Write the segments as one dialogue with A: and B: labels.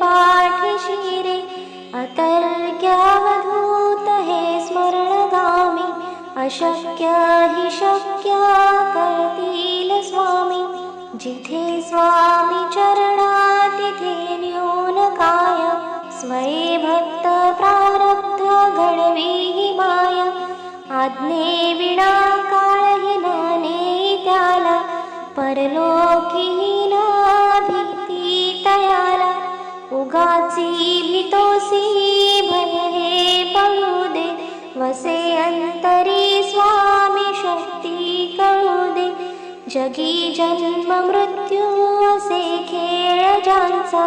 A: पाठी शिरे अतर्क्यावधूत हे स्मरणगामी अशक्य हि शक्य करतील स्वामी जिथे स्वामी चरणा तिथे न्यून काय स्वये भक्त प्रारब्ध घडवी हि माया आज्ञे विना काळही नाने त्याला परलोकी ना भीती तयाला उगाची भीतोसी भय हे पळू दे वसे अंतरी स्वामी शक्ती कळू दे जगी जन्म मृत्यू असे खेळ ज्यांचा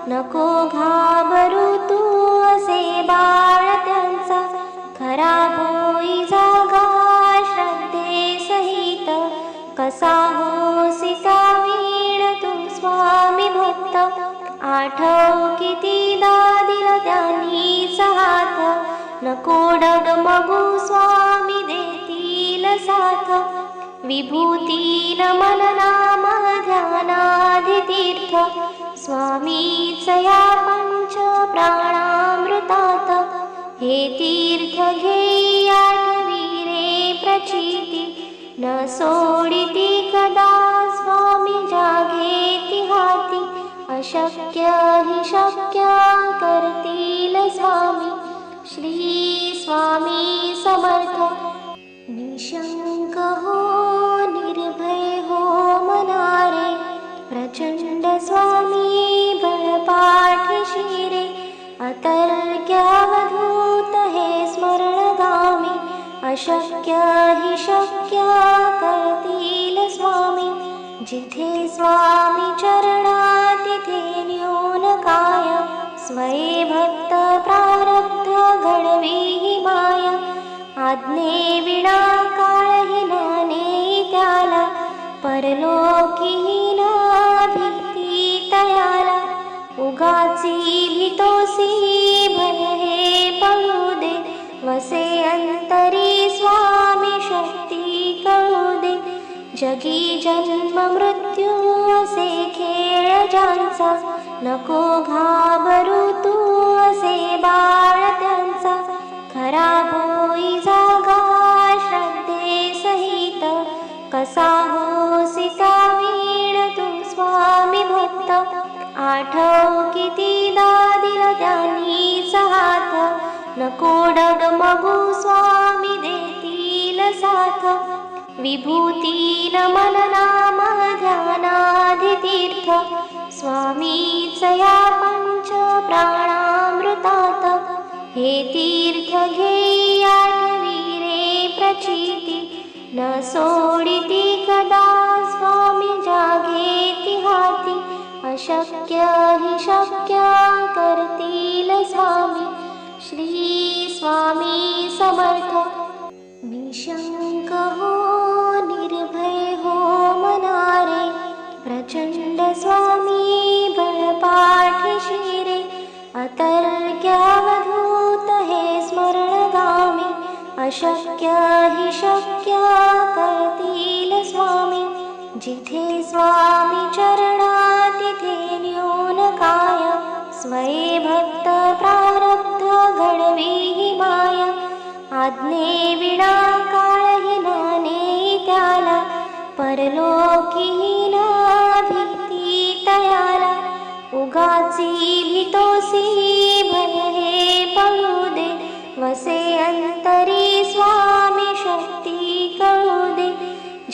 A: नको घाबरू तू असे बाळ त्यांचा खरा होई जागा श्रद्धे सहित कसा होसी वीण तू स्वामी भक्त आठव कितीदा दिला त्यांनीच हात नको डगमगू स्वामी देतील साथ विभूती नमन नाम ध्यानाधि तीर्थ स्वामीच या पंच प्राणामृतात हे तीर्थ घेई आठवीरे प्रचिती न सोडिती कदा स्वामी जागेती हाती अशक्य हि शक्य करतील स्वामी श्री स्वामी समर्थ निशंक हो निर्भय हो मनारे प्रचंड स्वामी बळपाठी शिरे अतर्क्यावधूत हे स्मरणगामी अशक्य हि शक्य करतील स्वामी जिथे स्वामी चरणा तिथे न्यून काय स्वये भक्त प्रारब्ध घडवी हि माया आज्ञे विना काळही नाने त्याला परलोकी ना भीती तयाला उगाची भीतोसी भय हे पळू दे वसे अंतरी स्वामी शक्ती कळू दे जगी जन्म मृत्यू असे खेळ ज्यांचा नको घाबरू तू असे बाळ त्यांचा खरा होई जागा श्रद्धे सहित कसा होसी वीण तू स्वामी भक्त आठव कितीदा दिला त्यांनीच हात नको डगमगू स्वामी देतील साथ विभूती नमन नाम ध्यानाधि तीर्थ स्वामीच या पंच प्राणामृतात हे तीर्थ घेई आठवीरे प्रचिती न सोडिती कदा स्वामी जागेती हाती अशक्य हि शक्य करतील स्वामी श्री स्वामी समर्थ निशंक हो निर्भय हो मनारे प्रचंड स्वामी बळपाठी शिरे अतर्क्यावधूत हे स्मरणगामी अशक्य हि शक्य करतील स्वामी जिथे स्वामी चरणा तिथे न्यून काय स्वये भक्त प्रारब्ध घडवी हि माया आज्ञे विना काळही नाने त्याला परलोकी ना भीती तयाला उगाची भीतोसी भय हे पळू दे वसे अंतरी स्वामी शक्ती कळू दे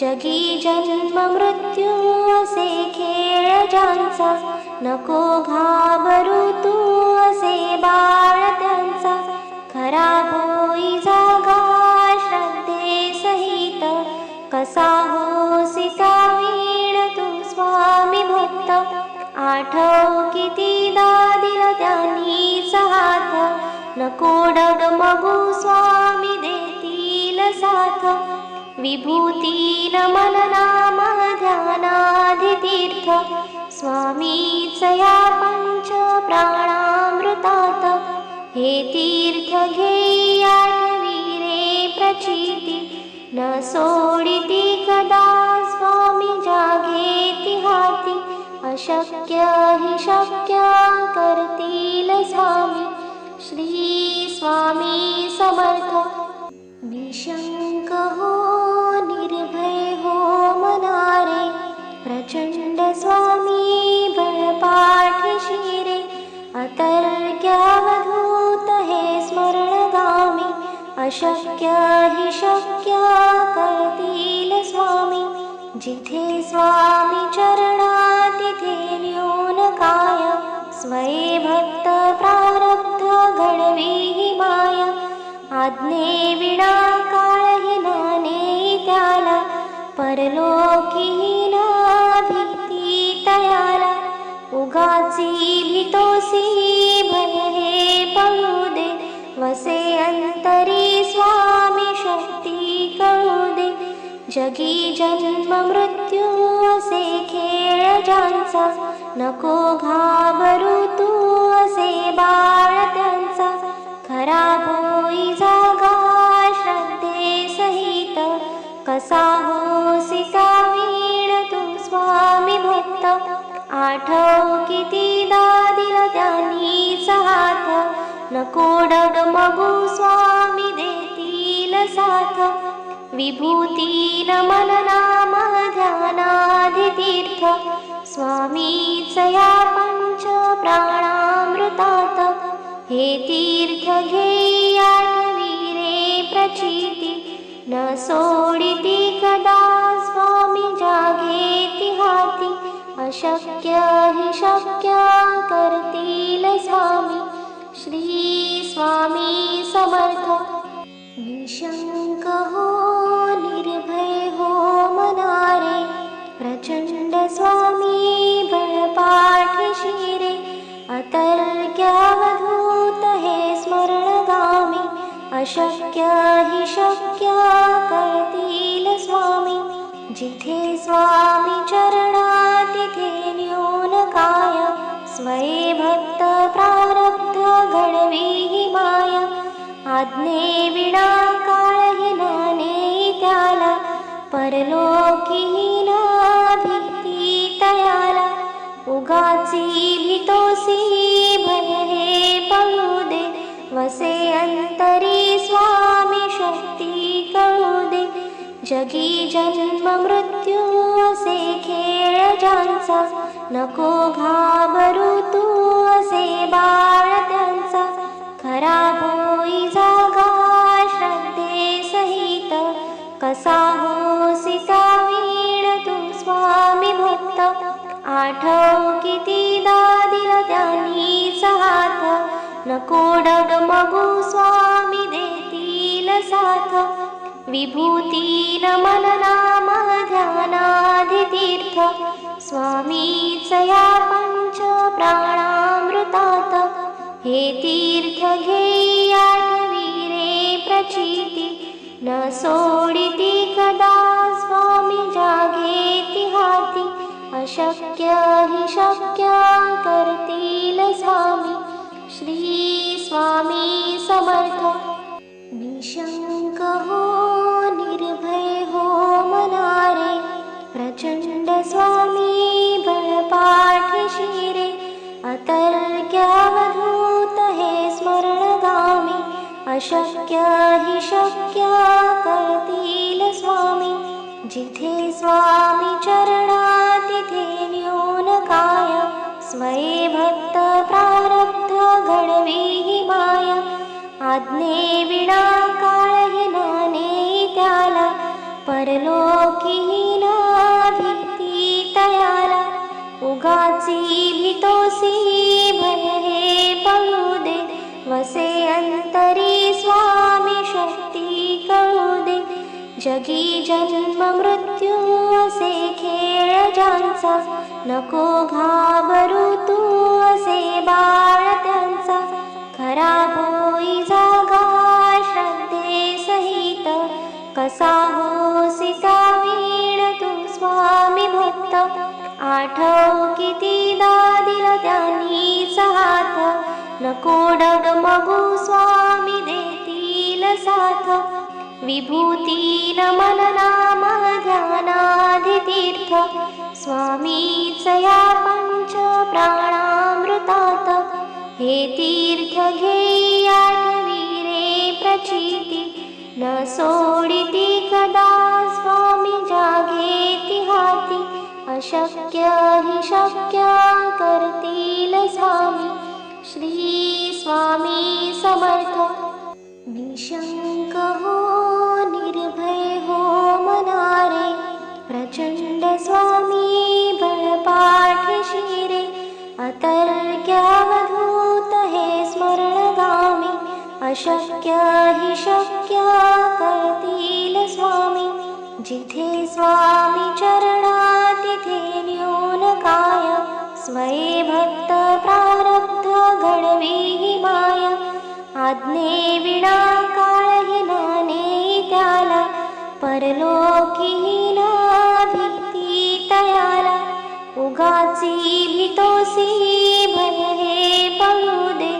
A: जगी जन्म मृत्यू असे खेळ ज्यांचा नको घाबरू तू असे बाळ त्यांचा खरा होई जागा श्रद्धे सहित कसा होसी वीण तू स्वामी भक्त आठव कितीदा दिला त्यांनीच हात नको डगमगू स्वामी देतील साथ विभूती नमन नाम ध्यानाधि तीर्थ स्वामीच या पंच प्राणामृतात हे तीर्थ घेई आठवीरे प्रचिती न सोडिती कदा स्वामी जागेती हाती अशक्य हि शक्य करते शिरे अतर्क्यावधूत हे स्मरणगामी अशक्य हि शक्य करतील स्वामी जिथे स्वामी चरणा तिथे न्यून काय स्वये भक्त प्रारब्ध घडवी हि माया आज्ञे विना काळहीना नेई त्याला परलोकीहीन भीती तयाला उगाची भीतोसी भय हे पळू दे वसे अंतरी स्वामी शक्ती कळू दे जगी जन्म मृत्यू असे खेळ ज्यांचा नको घाबरू तू असे बाळ त्यांचा खरा होई जागा श्रद्धे सहित कसा होसी वीण तू स्वामी भक्त आठव कितीदा दिला त्यांनीच हात नको डगमगू स्वामी देतील साथ विभूती नमन नाम ध्यानाधि तीर्थ स्वामीच या पंच प्राणामृतात हे तीर्थ घेई आठवीरे प्रचिती न सोडिती कदा स्वामी जागेती हाती अशक्य हि शक्य करतील स्वामी श्री स्वामी समर्थ निशंक हो निर्भय हो मनारे प्रचंड स्वामी बळपाठी शिरे अतर्क्यावधूत हे स्मरणगामी अशक्य हि शक्य करतील स्वामी जिथे स्वामी चरणा तिथे न्यून काय स्वये भक्त प्रारब्ध घडवी हि माया आज्ञे विना काळहीना नेई त्याला परलोकीहीन भीती तयाला उगाची भीतोसी भय हे पळू दे वसे अंतरी स्वामी शक्ती कळू दे जगी जन्म मृत्यू असे खेळ ज्यांचा नको घाबरू तू असे बाळ त्यांचा खरा होई जागा श्रद्धे सहित कसा होसी वीण तू स्वामी भक्त आठव कितीदा दिला त्यांनीच हात नको डगमगू स्वामी देतील साथ विभूती नमन नाम ध्यानाधि तीर्थ स्वामीच या पंच प्राणामृतात हे तीर्थ घेई आठवीरे प्रचिती न सोडिती कदा स्वामी जागेती हाती अशक्य हि शक्य करतील स्वामी श्री स्वामी समर्थ निशंक हो निर्भय हो मनारे प्रचंड स्वामी बळपाठी शिरे अतर्क्यावधूत हे स्मरणगामी अशक्य हि शक्य करतील स्वामी जिथे स्वामी चरणा तिथे न्यून काय स्वये भक्त प्रारब्ध घडवी हि माया आज्ञे विना काळहीना नेई त्याला परलोकीहीन भीती तयाला उगाची भीतोसी भय हे पळू दे वसे अंतरी स्वामी शक्ती कळू दे जगी जन्म मृत्यू असे खेळ ज्यांचा नको घाबरू तू असे बाळ त्यांचा खरा होई जागा श्रद्धे सहित कसा होसी वीण तू स्वामी भक्त आठव कितीदा दिला त्यांनीच हात नको डगमगू स्वामी देतील साथ विभूती नमन नाम ध्यानाधि तीर्थ स्वामीच या पंच प्राणामृतात हे तीर्थ घेई आठवीरे प्रचिती न सोडिती कदा स्वामी जागेती हाती अशक्य हि शक्य करतील स्वामी. श्री स्वामी समर्थ. निशंक हो निर्भय हो मनारे, प्रचंड स्वामी बळपाठीशी रे. अतर्क्यावधूत हे स्मरणगामी, अशक्य हि शक्य करतील स्वामी. जिथे स्वामी चरणा तिथे न्यून काय, स्वये भक्त प्रारब्ध घडवी ही माया. आज्ञे विना काळही नाने त्याला, परलोकी ना भीती तयाला. उगाची भीतोसी भय हे पळू दे,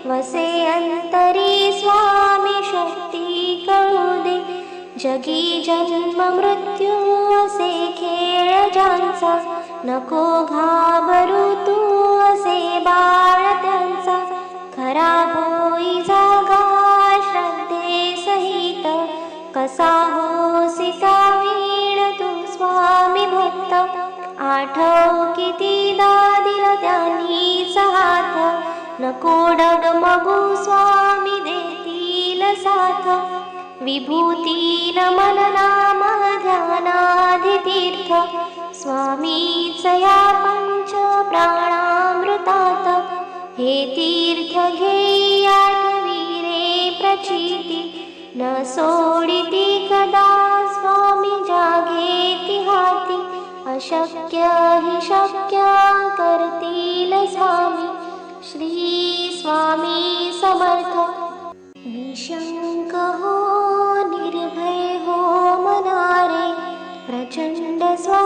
A: वसे अंतरी स्वामी शक्ती कळू दे. जगी जन्म मृत्यू असे खेळ ज्यांचा, नको घाबरू तू असे बाळ त्यांचा. खरा होई जागा श्रद्धे सहित, कसा होसी वीण तू स्वामी भक्त. आठव कितीदा दिला त्यांनीच हात, नको डगमगू स्वामी देतील साथ. विभूती नमन नाम ध्यानाधि तीर्थ, स्वामीच या पंच प्राणामृतात. हे तीर्थ घेई आठवी रे प्रचिती, न सोडिती कदा स्वामी जागेती हाती. अशक्य हि शक्य करतील स्वामी. श्री स्वामी समर्थ. निशंक हो निर्भय हो मनारे, प्रचंड स्वामी